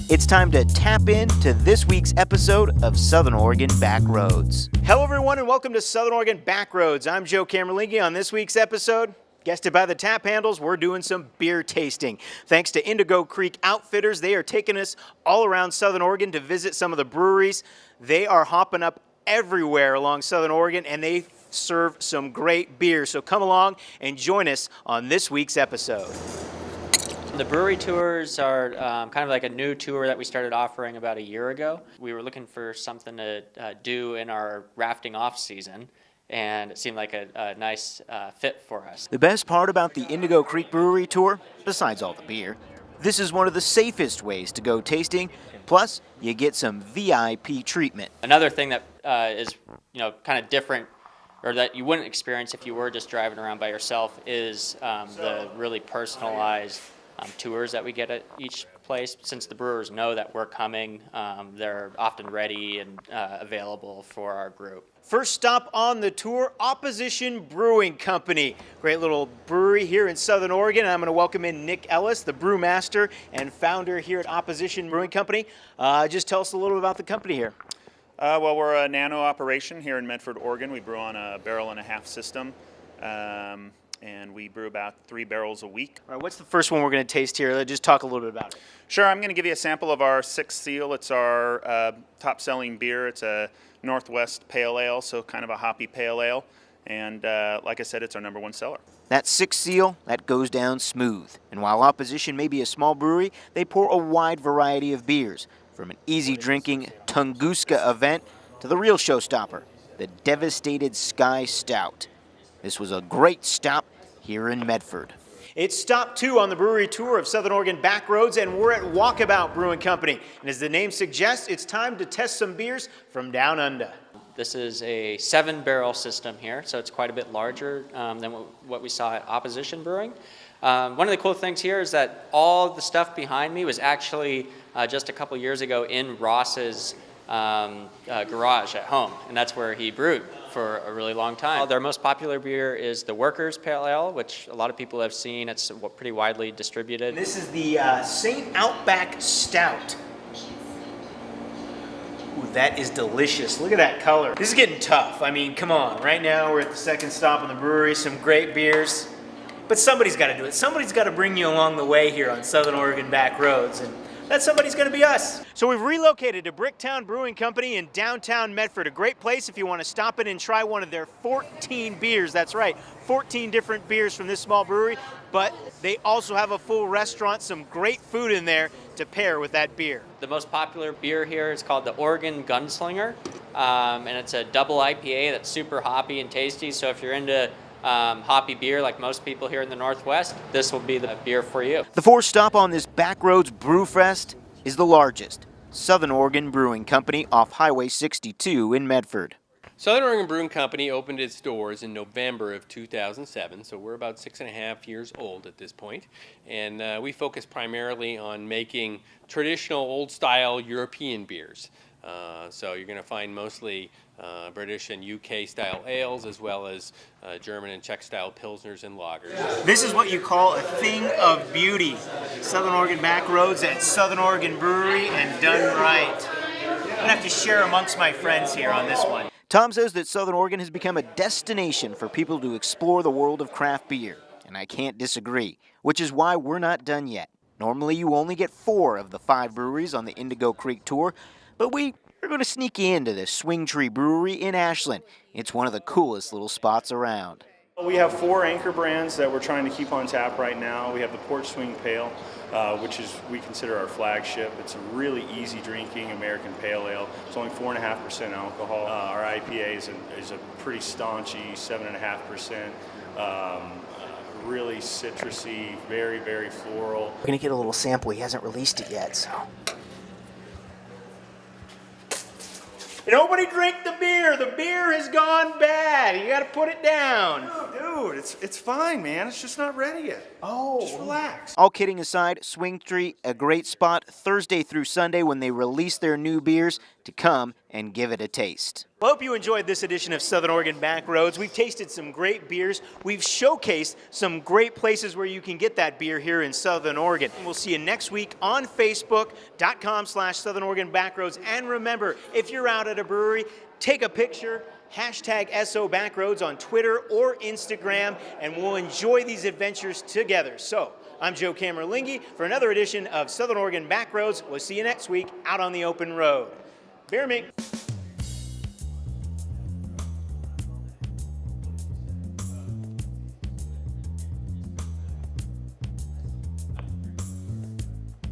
It's time to tap into this week's episode of Southern Oregon Backroads. Hello everyone and welcome to Southern Oregon Backroads. I'm Joe Camarlinghi. On this week's episode, guested by the tap handles, we're doing some beer tasting. Thanks to Indigo Creek Outfitters, they are taking us all around Southern Oregon to visit some of the breweries. They are hopping up everywhere along Southern Oregon and they serve some great beer. So come along and join us on this week's episode. The brewery tours are kind of like a new tour that we started offering about a year ago. We were looking for something to do in our rafting off season, and it seemed like a nice fit for us. The best part about the Indigo Creek Brewery tour, besides all the beer, this is one of the safest ways to go tasting, plus you get some VIP treatment. Another thing that is kind of different, or that you wouldn't experience if you were just driving around by yourself, is the really personalized tours that we get at each place. Since the brewers know that we're coming, they're often ready and available for our group. First stop on the tour, Opposition Brewing Company. Great little brewery here in Southern Oregon. I'm going to welcome in Nick Ellis, the brewmaster and founder here at Opposition Brewing Company. Just tell us a little about the company here. Well, we're a nano operation here in Medford, Oregon. We brew on a barrel-and-a-half system. And we brew about 3 barrels a week. All right, what's the first one we're going to taste here? Just talk a little bit about it. Sure, I'm going to give you a sample of our 6th Seal. It's our top-selling beer. It's a Northwest Pale Ale, so kind of a hoppy pale ale. And like I said, it's our #1 seller. That 6th Seal, that goes down smooth. And while Opposition may be a small brewery, they pour a wide variety of beers, from an easy-drinking Tunguska event to the real showstopper, the Devastated Sky Stout. This was a great stop here in Medford. It's stop 2 on the brewery tour of Southern Oregon Backroads, and we're at Walkabout Brewing Company. And as the name suggests, it's time to test some beers from down under. This is a 7-barrel system here, so it's quite a bit larger than what we saw at Opposition Brewing. One of the cool things here is that all the stuff behind me was actually just a couple years ago in Ross's garage at home, and that's where he brewed for a really long time. Their most popular beer is the Workers Pale Ale, which a lot of people have seen. It's pretty widely distributed. And this is the St. Outback Stout. Ooh, that is delicious. Look at that color. This is getting tough. I mean, come on. Right now we're at the second stop on the brewery. Some great beers. But somebody's got to do it. Somebody's got to bring you along the way here on Southern Oregon Backroads. And that somebody's going to be us. So we've relocated to Bricktown Brewing Company in downtown Medford. A great place if you want to stop in and try one of their 14 beers. That's right, 14 different beers from this small brewery. But they also have a full restaurant, some great food in there to pair with that beer. The most popular beer here is called the Oregon Gunslinger. And it's a double IPA that's super hoppy and tasty. So if you're into hoppy beer like most people here in the Northwest, this will be the beer for you. The 4th stop on this Backroads Brewfest is the largest, Southern Oregon Brewing Company off Highway 62 in Medford. Southern Oregon Brewing Company opened its doors in November of 2007, so we're about 6.5 years old at this point. And we focus primarily on making traditional old-style European beers. So you're going to find mostly British and UK style ales, as well as German and Czech style pilsners and lagers. This is what you call a thing of beauty. Southern Oregon Backroads at Southern Oregon Brewery, and done right. I'm going to have to share amongst my friends here on this one. Tom says that Southern Oregon has become a destination for people to explore the world of craft beer, and I can't disagree, which is why we're not done yet. Normally you only get 4 of the 5 breweries on the Indigo Creek tour, but we're going to sneak you into this Swing Tree Brewery in Ashland. It's one of the coolest little spots around. We have 4 anchor brands that we're trying to keep on tap right now. We have the Porch Swing Pale, which is we consider our flagship. It's a really easy drinking American pale ale. It's only 4.5% alcohol. Our IPA is a pretty staunchy 7.5%. Really citrusy, very, very floral. We're going to get a little sample. He hasn't released it yet, so. Nobody drink the beer. The beer has gone bad. You got to put it down. Dude, it's fine, man. It's just not ready yet. Oh. Just relax. All kidding aside, Swing Street, a great spot Thursday through Sunday when they release their new beers to come and give it a taste. Well, hope you enjoyed this edition of Southern Oregon Backroads. We've tasted some great beers. We've showcased some great places where you can get that beer here in Southern Oregon. We'll see you next week on Facebook.com/Southern Oregon Backroads. And remember, if you're out at a brewery, take a picture, hashtag SO Backroads on Twitter or Instagram, and we'll enjoy these adventures together. So, I'm Joe Camarlinghi for another edition of Southern Oregon Backroads. We'll see you next week out on the open road. Beer me.